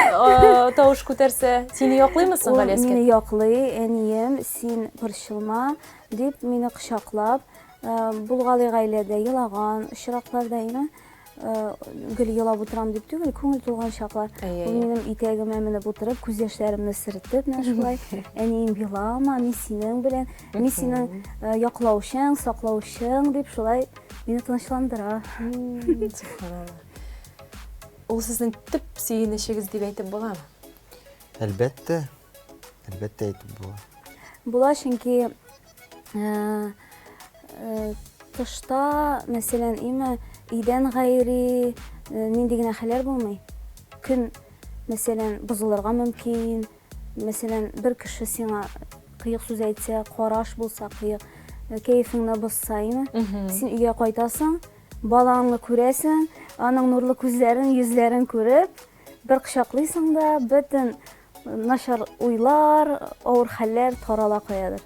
тавыш күтәрсә, сине яклыймысың, Галиәскәр? Мине яклый, әнием, син борчылма дип мине кочаклап, булгалы гаиләдә елаган очракларда ине. Гел елап утырам дип түгел, күңел тулган чаклар. Ул минем итәгемә менеп утырып, күз яшьләремне сөртеп, менә шулай, әнием, елама, мин синең белән, мин синең яклаучың, саклаучың дип шулай мине тынычландыра. Ул сезнең төп сөенечегез дип әйтеп буламы? Әлбәттә. Әлбәттә әйтеп була. Була, чөнки тышта, мәсәлән, өйдән гайри нинди генә хәлләр булмый. Көн, мәсәлән, бозылырга мөмкин. Мәсәлән, бер кеше сиңа кыек сүз әйтсә, караш булса кыек, кәефеңне бозса, син өйгә кайтасың, балаңны күрәсең, аның нурлы күзләрен, йөзләрен күреп, бер кочаклыйсың да, бөтен начар уйлар, авыр хәлләр тарала куядыр.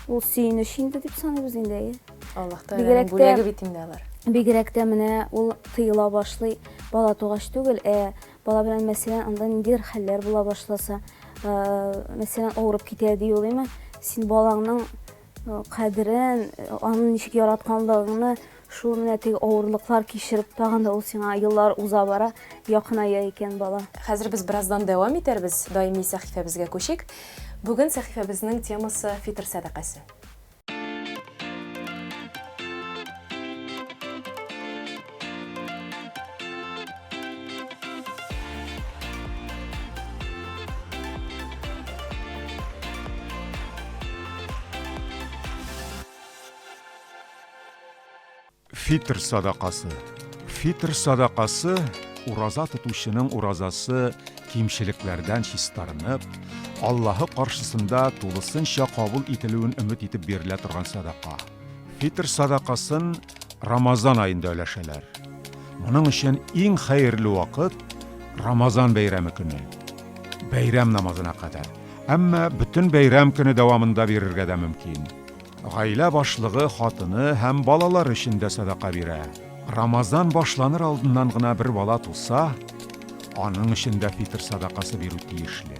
Ул сөенеч инде дип саныйбыз инде. Аллаһ Тәгаләнең бүләге бит инде алар. Бигрәк тә менә ул тыела башлый, бала тугач түгел, бала белән мәсәлән анда ниндидер хәлләр була башласа, мәсәлән авырып китә ди ул, син балаңның кадерен, аны ничек яратканлыгын, шул менә теге авырлыклар кичереп тагында ул сиңа еллар уза бара, якыная икән бала. Хәзер без бераздан дәвам итәрбез, даими сәхифәбезгә күчик. Бүген сәхифәбезнең темасы фитр сәдакасы. Фитр садақасы. Фитр садақасы ураза тотучының уразасы кимшелекләрдән чистарынып, Аллаһы каршысында тулысынча кабул ителүен өмет итеп бирелә торган садака. Фитр садақасын Рамазан айында өләшәләр. Моның өчен иң хәерле вакыт Рамазан бәйрәме көне. Бәйрәм намазына кадәр. Әмма бөтен бәйрәм көне дәвамында бирергә дә мөмкин. Гаилә башлыгы хатыны һәм балалар өчен дә садака бирә. Рамазан башланыр алдыннан гына бер бала туса, аның өчен дә фитр садакасы бирү тиешле.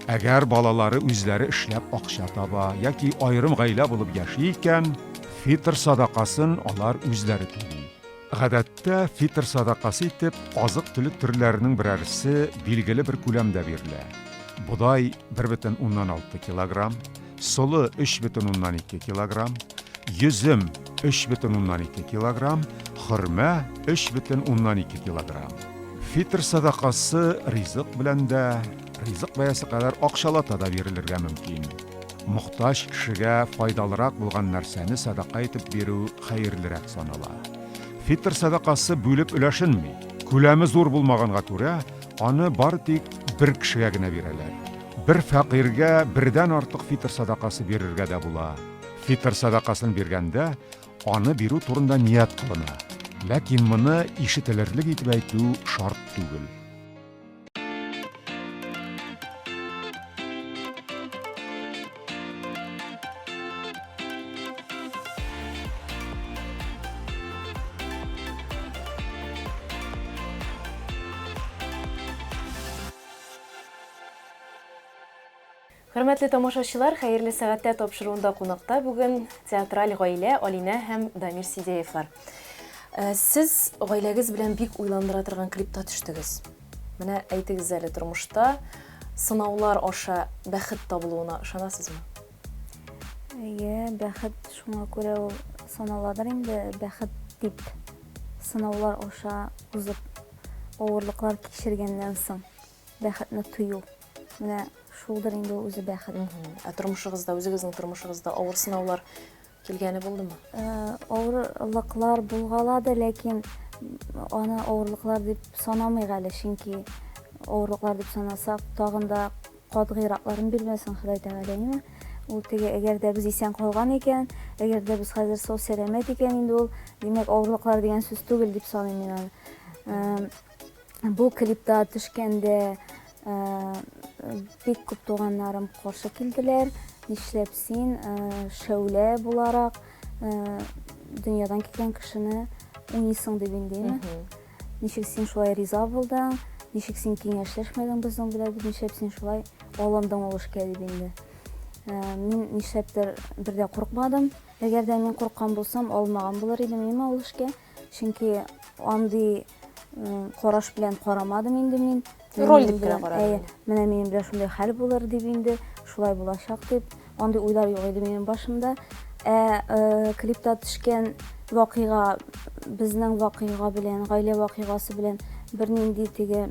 Әгәр балалары үзләре эшләп акча таба яки аерым гаилә булып яши икән, фитр садакасын алар үзләре түли. Гадәттә фитр садакасы итеп азык-төлек төрләренең берәрсе билгеле бер күләмдә бирелә. Будай 1,6 килограмм, солы 3,2 килограмм, йөзем 3,2 килограмм, хөрмә 3,2 килограмм. Фитр садакасы ризык белән дә, ризык бәясе кадәр акчалата да бирелергә мөмкин. Мохтаҗ кешегә файдалырак булган нәрсәне садака итеп бирү хәерлерәк санала. Фитр садакасы бүлеп өләшенми. Күләме зур булмаганга күрә, аны бар тик бер кешегә генә бирәләр. Бер фәкыйргә бердән артык фитр садакасы бирергә дә була. Фитр садакасын биргәндә, аны бирү турында ният кылына. Ләкин моны ишетелерлек итеп әйтү шарт түгел. Хөрмәтле тамашачылар, хәерле сәгатьтә тапшыруында кунакта бүген театраль гаилә Алина һәм Дамир Сидеевлар. Сез гаиләгез белән бик уйландыра торган клипта төштегез. Менә әйтегез әле, тормышта сынаулар аша бәхет табылуына ышанасызмы? Бәхет шуңа күрә ул саналадыр инде, бәхет дип сынаулар аша узып, авырлыклар кичергәннән соң бәхетне тою. Менә шулдыр инде ул үзе бәхет. Тормышыгызда, үзегезнең тормышыгызда авыр сынаулар килгәне булдымы? Авырлыклар булгалады, ләкин аны авырлыклар дип санамыйк әле, чөнки авырлыклар дип санасак, тагын да катгыйракларын бирмәсен Ходай Тәгалә. Ул теге, әгәр дә без исән калган икән, әгәр дә без хәзер сау сәламәт икән, инде ул димәк авырлыклар дигән сүз түгел дип саныйм мин аны. Бу клипта төшкәндә бик күп туганнарым каршы килделәр. Нишләп син шәүлә буларак дөньядан киткән кешене уйныйсың дип инде. Ничек син шулай риза булдың? Ничек син киңәшләшмәдең безнең белән? Нишләп син шулай алындың ул эшкә дип инде. Мин нишләптер бердә курыкмадым. Әгәр дә мин курыккан булсам, алмаган булыр идем мин ул эшкә. Чөнки андый караш белән карамадым инде мин. Роль дип кенә карадым. Менә минем белән шундай хәл булыр дип инде, шулай булачак дип, андый уйлар юк иде минем башымда. Клипта төшкән вакыйга безнең вакыйга белән, гаилә вакыйгасы белән бернинди теге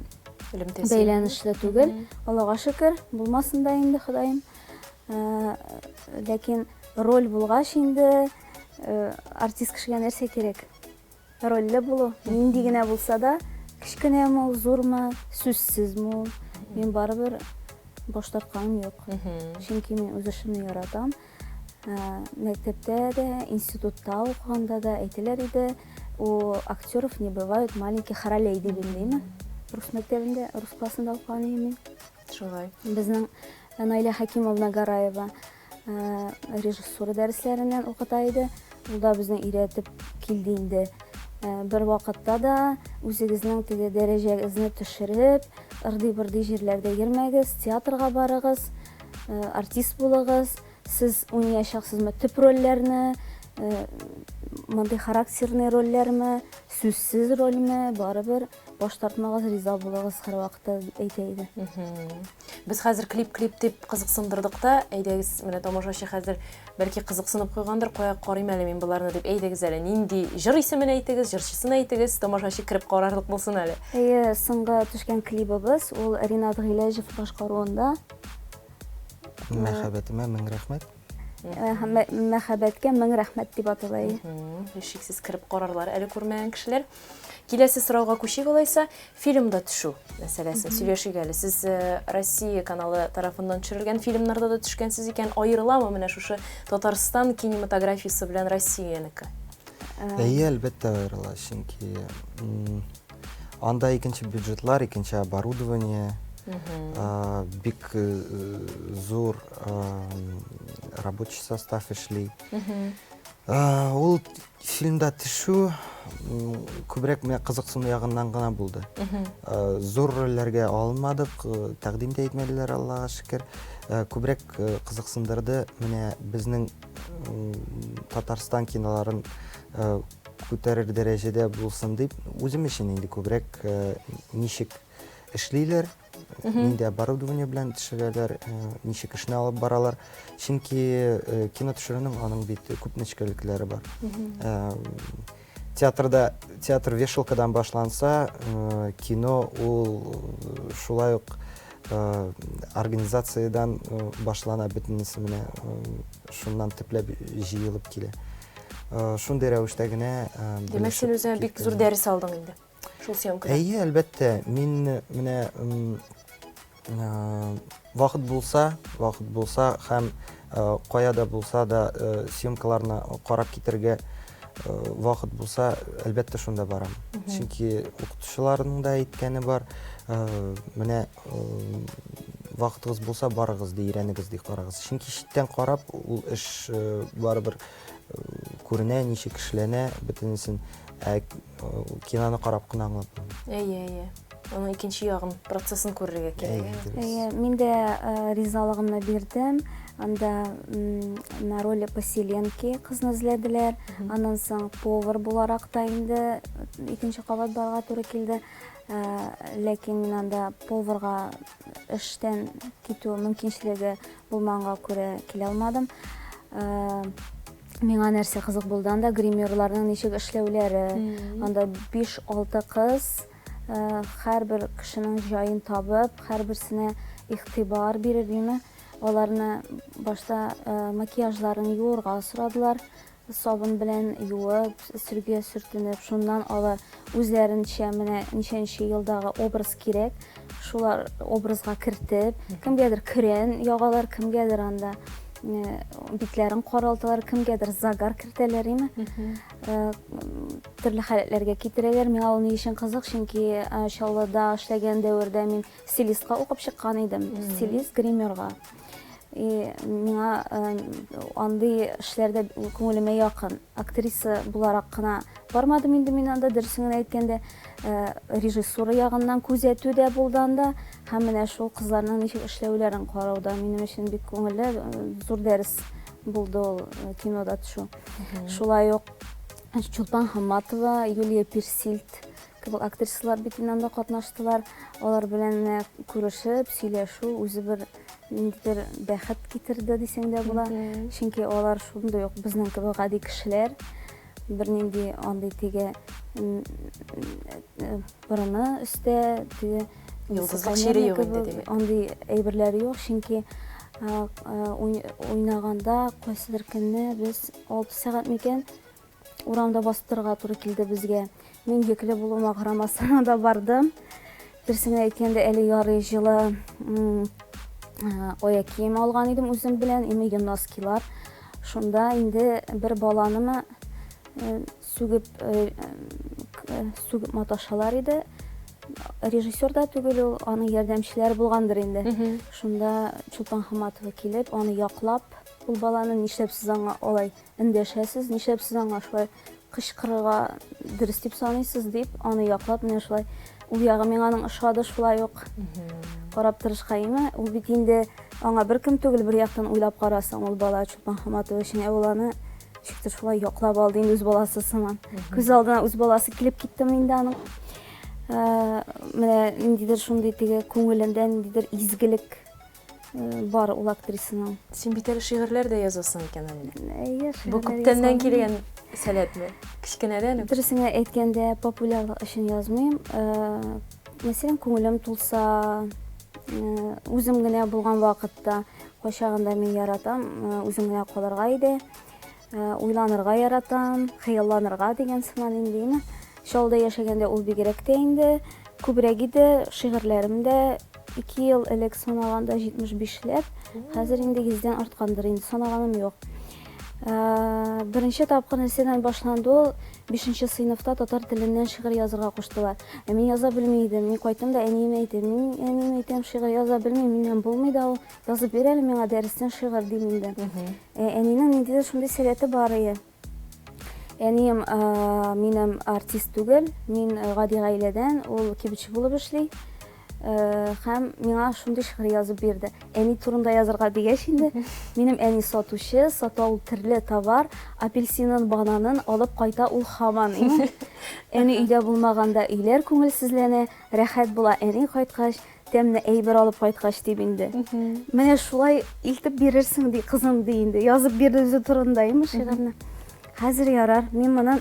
бәйләнешле түгел. Аллага шөкер, булмасын да инде Ходаем. Ләкин роль булгач инде артист кешегә нәрсә кирәк? Рольле булу. Нинди генә булса да, кичкенәме, зурмы, сүзсезме, мин барыбер баш тартканым юк. Чөнки мин үз эшемне яратам. Мәктәптә дә, институтта укыганда да әйтеләр иде, у актеров не бывают маленьких ролей дип инде. Рус мәктәбендә, рус классында укыган идем. Шулай. Безнең Наиля Хакимовна Гараева режиссура дәресләреннән укыта иде. Ул да безне өйрәтеп килде инде. Бер вакытта да үзегезнең теге дәрәҗәгезне төшереп, ырдый-бырдый җирләрдә йөрмәгез, театрга барыгыз, артист булыгыз, сез уйнаячаксызмы төп рольләрне, мондый характерный рольләрме, сүзсез рольме, барыбер баш тартмагыз, риза булыгыз һәр вакытта әйтә иде. Без хәзер клип дип кызыксындырдык та, әйдәгез, менә тамашачы хәзер бәлки кызыксынып куйгандыр, кая карыйм әле мин буларны дип, әйдәгез әле, нинди җыр исемен әйтегез, җырчысын әйтегез, тамашачы кирип карарлык булсын әле. Соңгы төшкән клибыбыз, ул Ринат Гыйләҗев башкаруында. Мәхәббәтемә мең рәхмәт. мәхәббәткә мең рәхмәт дип аталай. Шексіз кіріп қарарлар әлі көрмәген кішілер. Келесі сұрауға көшек олайса, фильмда түшу мәселесін сөйлешік әлі. Сіз Россия каналы тарафынан түсірілген фильмларда да түшкенсіз екен, айырыла ма міне шушы Татарстан кинематографиясы белән Россиянікі? Әлбәттә айырыла, чөнки анда икенче бюджетлар, икенче оборудование, бик зур рабочий состав эшли. Ул фильмда төшү күбрәк миңа кызыксыну ягыннан гына булды. Зур рольләргә алынмадык, тәкъдим дә итмәделәр, Аллага шөкер. Күбрәк кызыксындырды менә безнең Татарстан киноларын күтәрер дәрәҗәдә булсын дип, үзем өчен инде күбрәк ничек эшлиләр, нинди оборудование белән төшерәләр, ничек эшне алып баралар. Чөнки кино төшерүнең аның бит күп нечкәлекләре бар. Театр вешалкадан башланса, кино ул шулай ук организациядан башлана, бөтенесе менә шуннан төпләп җыелып килә. Шундый рәвештә генә Демәк, син үзеңә бик зур дәрес алдың инде. Шул съемкада. Әлбәттә, мин менә вакыт булса һәм каяда булса да съемкаларны карап китергә вакыт булса, әлбәттә шунда барам. Чөнки укытучыларның да әйткәне бар, менә вакытыгыз булса, барыгыз ди, өйрәнегез ди, карагыз. Чөнки читтән карап, ул эш барыбер күренә, ничек эшләнә, бөтенесен киноны карап кына аңлап. Оның икенче ягын, процессын күрергә кирәк. Мин дә ризалыгымны бирдем. Анда на роли поселенки кызны эзләделәр. Аннан соң повар буларак та инде икенче кабат барга туры килде. Ләкин мин анда поварга эштән китү мөмкинчелеге булмаганга күрә килә алмадым. Миңа нәрсә кызык булды, анда гримерларның ничек эшләүләре. Анда 5-6 кыз һәрбер кешенең җаен табып, һәрберсенә игътибар биреп, аларны башта макияжларын юырга сорадылар, сабын белән юып, сөргә сөртенеп, шуннан алар үзләренчә менә ничәнче елдагы образ кирәк, шулар образга кертеп, кемгәдер крен ягалар, кемгәдер анда битләрен каралталар, кемгәдер загар кертәләр, төрле хәләтләргә китерәләр. Миңа ул ни өчен кызык, чөнки Чаллыда эшләгән дәвердә мин стилистка укып чыккан идем, стилист, гримерга. Миңа андый эшләрдә күңелемә якын. Актриса буларак кына бармадым инде мин анда, дөресен әйткәндә, режиссура ягыннан күзәтү дә булды анда, һәм менә шул кызларның ничек эшләүләрен карауда минем өчен бик күңелле, зур дәрес булды ул кинода төшү. Шулай ук Чулпан Хамматова, Юлия Персильд кебек актрисалар бит анда катнаштылар. Алар белән күрешеп, сөйләшү үзе бер ниндидер бәхет китерде дисәң дә була. Чөнки алар шундый ук безнең кебек гади кешеләр, бер нинди андый теге борыны өстә, теге Йолдызлык шире юк инде димәк. Андый әйберләр юк, чөнки уйнаганда кайсыдыр көнне без 6 сәгать микән урамда бастырга туры килде безгә. Мин йөкле булуыма карамастан да бардым. Дөресен әйткәндә, әле ярый җылы аяк кием алган идем үзем белән, гимнасткалар. Шунда инде бер баланы сүгеп маташалар иде. Режиссер да түгел, аның ярдәмчеләре булгандыр инде. Шунда Чулпан Хамматова килеп, аны яклап, ул баланы нишләп сез аңа алай эндәшәсез, нишләп сез аңа шулай кычкырырга дөрес дип саныйсыз дип, аны яклап, менә шулай ул ягы миңа аның ошады, шулай ук карап торышка име. Ул бит инде аңа беркем түгел, бер яктан уйлап карасаң, ул бала Чулпан Хамматова өчен баланы шиктер шулай яклап алды инде үз баласы сыман. Күз алдына үз баласы килеп китте инде аның. Менә ниндидер шундый теге күңелендә ниндидер изгелек бар ул актрисаның. Син бит әле шигырьләр дә язасың икән әле. Бу Бу күптәннән килгән сәләтме? Кичкенәдән? Дөресен әйткәндә, популярлык өчен язмыйм. Мәсәлән, күңелем тулса, Үзем генә булган вакытта кайчагында мин яратам, үзем генә калырга иде. Уйланырга яратам, хыялланырга дигән сыман инде. Шулда яшәгәндә ул бигрәк тә инде күбрәк иде, шигырьләремдә 2 ел элек санаганда 75ләп, хәзер инде 100дән арткандыр, инде санаганым юк. Беренче тапкыр нәрсәдән башланды ул, 5нче сыйныфта татар теленнән шигырь язырга куштылар. Мин яза белмидем, мин кайтым да әниемә әйтәм, шигырь яза белмим, миннән булмый да ул, язып бир әле миңа дәрестән шигырь дим инде. Әнинең ниндидер шундый сәләте бар иде. Әнием минем артист түгел, мин гади гаиләдән, ул кибетче булып эшли. Һәм миңа шундый шигырь язып бирде. Әни турында язарга дигәч инде, минем әни сатучы, сата ул төрле товар, апельсинын, бананын алып кайта ул һаман. Әни өйдә булмаганда өйләр күңелсезләнә, рәхәт була әни кайткач, тәмле әйбер алып кайткач дип инде. Менә шулай илтеп бирерсең ди кызым ди инде. Язып бирде үзе турында шигырьне. Хәзер ярар, мин моны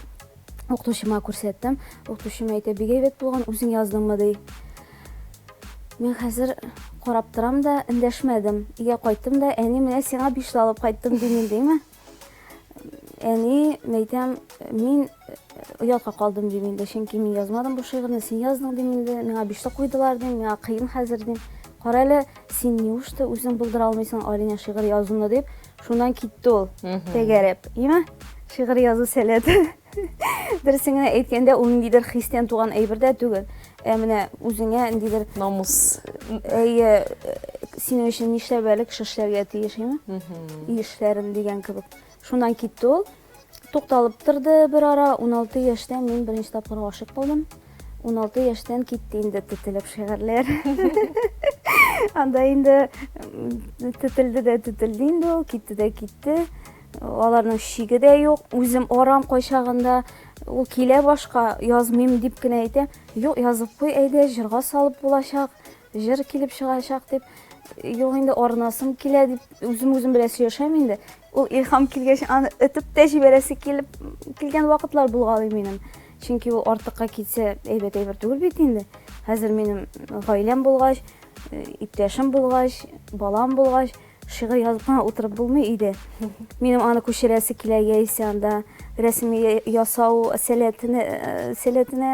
укытучыма күрсәттем. Укытучым әйтә, бик әйбәт булган, үзең яздыңмы ди. Мин хәзер карап торам да эндәшмәдем. Игә кайттым да, әни менә сиңа 5 алып кайттым дим инде. Әни, әйтәм, мин оятка калдым дим инде, чөнки мин язмадым бу шигырьне, син яздың дим инде. Миңа 5 куйдылар дим, миңа кыен хәзер дим. Кара әле, син неушты үзең булдыра алмыйсың Алина шигырь язуны дип, шуннан китте ул. Тәгәрәп, шигырь язу сәләте. Дөресен генә әйткәндә, ул ниндидер хистән туган әйбер дә түгел. Менә үзеңә ниндидер намус. Синең өчен нишләп әле кеше эшләргә тиеш, Ишләрем дигән кебек. Шуннан китте ул. Тукталып торды бер ара, 16 яшьтән мин беренче тапкыр гашык булдым. 16 яшьтән китте инде тетелеп шигырьләр. Анда инде тетелде инде ул, китте дә китте. Аларның шиге дә юк. Үзем арам кайчагында ул килә башка язмыйм дип кенә әйтәм. Юк, язып куй, әйдә, җырга салып булачак, җыр килеп чыгачак дип. Юк, инде арнасым килә дип үзем белән сөйләшәм инде. Ул илһам килгәч, аны этеп тә җибәрәсе килгән вакытлар булган минем. Чөнки ул артыкка китсә, әйбәт түгел бит инде. Хәзер минем гаиләм булгач, иптәшем булгач, балам булгач, шигырь язып утырып булмый иде. Минем аны күчерәсе килә, яисә анда рәсем ясау сәләтенә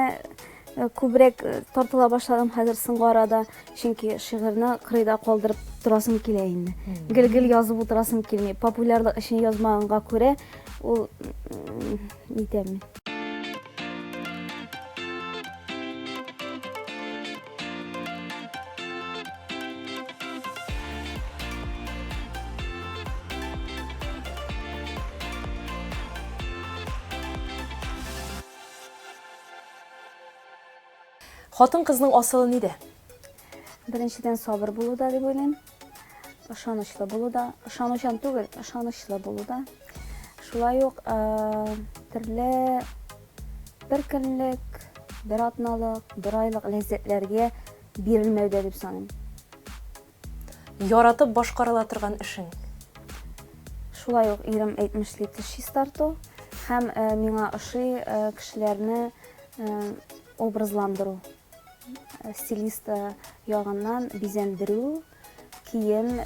күбрәк тартыла башладым хәзер соңгы арада, чөнки шигырьне кырыйда калдырып торасым килә инде. Гел язып утырасым килми. Популярлык өчен язмаганга күрә, ул нитәм. Хатын кызның асылы ниде? Беренчедән сабыр булу да дип уйлыйм. Ышанычлы булу да, ышанучан түгел, ышанычлы булу да. Шулай ук төрле бер көнлек, бер атналык, бер айлык ләззәтләргә бирелмәүдә дип саныйм. Яратып башкарыла торган эшең. Шулай ук ирем әйтмешли теш чистарту һәм миңа ошый кешеләрне образландыру. Стилист ягыннан бизәндерү, кием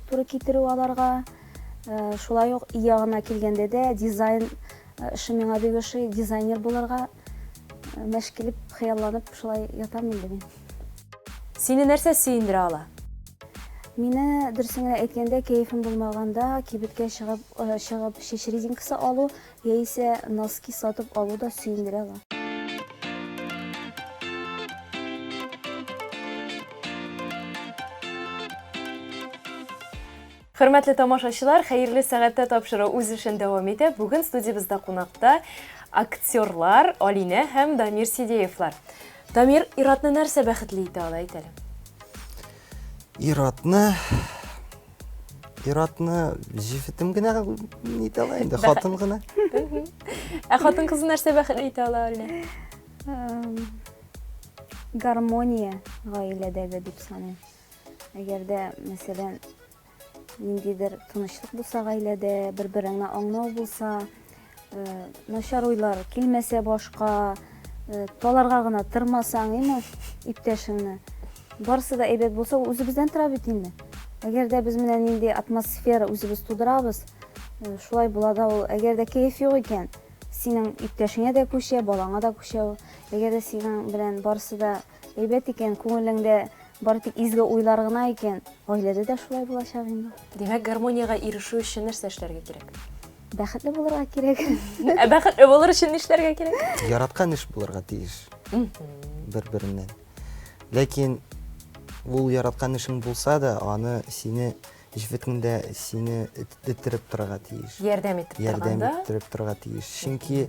туры китерү аларга. Шулай ук ягына килгәндә дә дизайн эше миңа бик ошый, дизайнер булырга мәшкилеп, хыялланып шулай ятам инде мин. Сине нәрсә сөендерә ала? Мине дөресен әйткәндә, кәефем булмаганда кибеткә чыгып шеш резинкасы алу, яисә носки сатып алу да сөендерә ала. Хөрмәтле тамашачылар, хәерле сәгатьтә тапшыру үз эшен дәвам итә. Бүген студиябызда кунакта актерлар Алина һәм Дамир Сидеевлар. Дамир, Иратны нәрсә бәхетле итә ала әйтәле? Иратны җифетем генә итә ала инде, хатын гына. Хатын кызы нәрсә бәхетле итә ала Алина? Гармония гаиләдәге дип саныйм. Әгәрдә, мәсәлән, ниндидер тынычлык булса гаиләдә, бер-береңне аңлау булса, начар уйлар килмәсә башка, таларга гына тормасаң, иптәшеңне, барысы да әйбәт булса, ул үзебездән тора бит инде. Әгәр дә без менә нинди атмосфера үзебез тудырабыз, шулай була да ул. Әгәр дә кайф юк икән, синең иптәшеңә дә күчә, балаңа да күчә. Әгәр дә синең белән барысы да әйбәт икән, күңелеңдә бары тик изге уйлар гына икән, гаиләдә дә шулай булачак инде. Демәк, гармонияга ирешү өчен нәрсә эшләргә кирәк? Бәхетле булырга кирәк. Бәхетле булыр өчен нишләргә кирәк? Яраткан эш булырга тиеш. Бер-береннән. Ләкин ул яраткан эшең булса да, аны сине җифетеңдә сине иттереп торырга тиеш. Ярдәм итеп Ярдәм торганда, иттереп торырга тиеш. Чөнки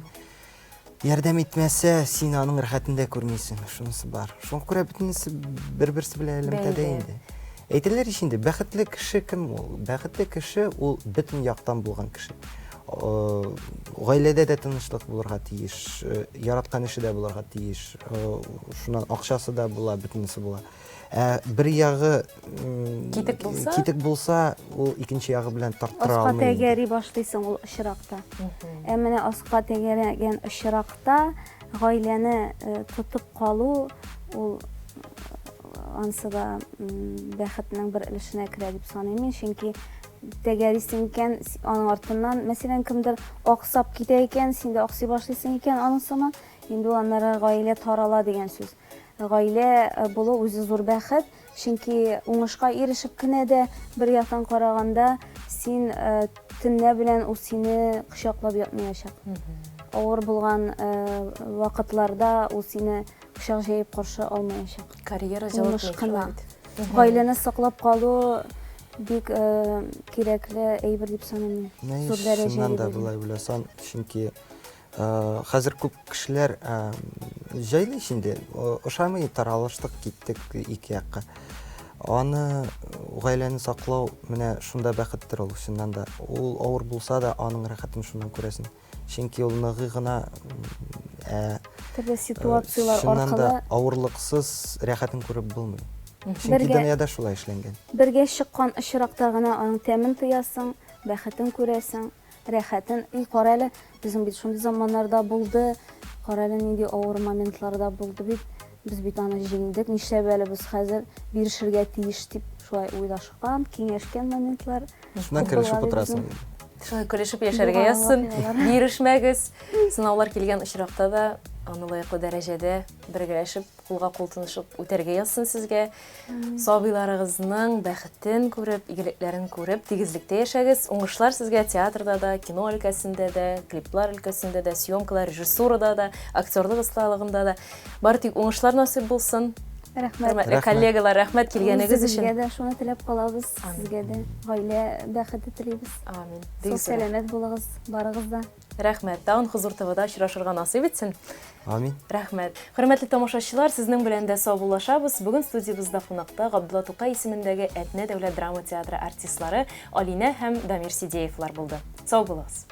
ярдәм итмәсә, син аның рәхәтен дә күрмисең. Шунысы бар. Шуңа күрә бөтенесе бер-берсе белән элемтәдә Бәйле. инде. Әйтелер ич инде, бәхетле кеше кем ул? Бәхетле кеше ул бөтен яктан булган кеше. Гаиләдә дә тынычлык булырга тиеш, яраткан эше дә булырга тиеш. Шуннан акчасы да була, бөтенесе була. Бер ягы китек булса, ул икенче ягы белән тарттыра Аска алмый. тәгәри башлыйсың ул очракта. Менә аска тәгәргән очракта гаиләне тотып калу ул ансы да бәхетнең бер өлешенә керә дип саныйм. Чөнки тәгәрисең икән, аның артыннан, мәсәлән, кемдер аксап китә икән, син дә аксый башлыйсың икән аның сыман, инде аннары гаилә тарала дигән сүз. Гаилә булу үзе зур бәхет, чөнки уңышка ирешеп кенә дә бер яктан караганда син төнлә белән ул сине кочаклап ятмаячак. Авыр булган вакытларда ул сине кочак җәеп каршы алмаячак. карьера Уңыш җавап кына. Гаиләне саклап калу бик кирәкле әйбер дип саныйм. Зур Шуннан да дәрәҗәдә. булай беләсәң, чөнки хәзер күп кешеләр җайлы инде, ошамый таралыштык, киттек ике якка. Аны гаиләне саклау менә шунда бәхеттер ул, чыннан да. Ул авыр булса да, аның рәхәтен шуннан күрәсең. Чөнки ул ныгы гына Төрле ситуациялар шуннан да аркылы авырлыксыз рәхәтен күреп булмый. Чөнки Бергә- дөньяда шулай эшләнгән. бергә чыккан очракта гына аның тәмен тоясың, бәхетен күрәсең, рәхәтен. Кара әле, безнең бит шундый заманнарда булды, кара әле нинди авыр моментларда булды бит. Без бит аны җиңдек, нишләп әле без хәзер бирешергә тиеш дип шулай уйлашкан, киңәшкән моментлар. Шуннан Күп керешеп булган утырасың. безнең. Шулай көлешеп яшәргә Булган язсын, вакыйгалар. бирешмәгез. Сынаулар килгән очракта да аны лаеклы дәрәҗәдә бергәләшеп, кулга кул тынышып үтәргә язсын сезгә. Сабыйларыгызның бәхетен күреп, игелекләрен күреп, тигезлектә яшәгез. Уңышлар сезгә театрда да, кино өлкәсендә дә, клиплар өлкәсендә дә, съемкалар, режиссурада да, актерлык осталыгында да. Бары тик уңышлар насыйп булсын. Рәхмәт. Хөрмәтле Рәхмәт. коллегалар, рәхмәт килгәнегез Безгә өчен. дә шуны теләп калабыз, сезгә дә гаилә бәхете телибез. Амин. Сау Бик зур сәламәт булыгыз, барыгыз да. рәхмәт. Тагын Хозур ТВда очрашырга насыйп итсен. Амин. Рәхмәт. Хөрмәтле тамашачылар, сезнең белән дә саубуллашабыз. Бүген студиябызда кунакта Габдулла Тукай исемендәге Әтнә дәүләт драма театры артистлары Алинә һәм Дамир Сидеевлар булды. Сау булыгыз.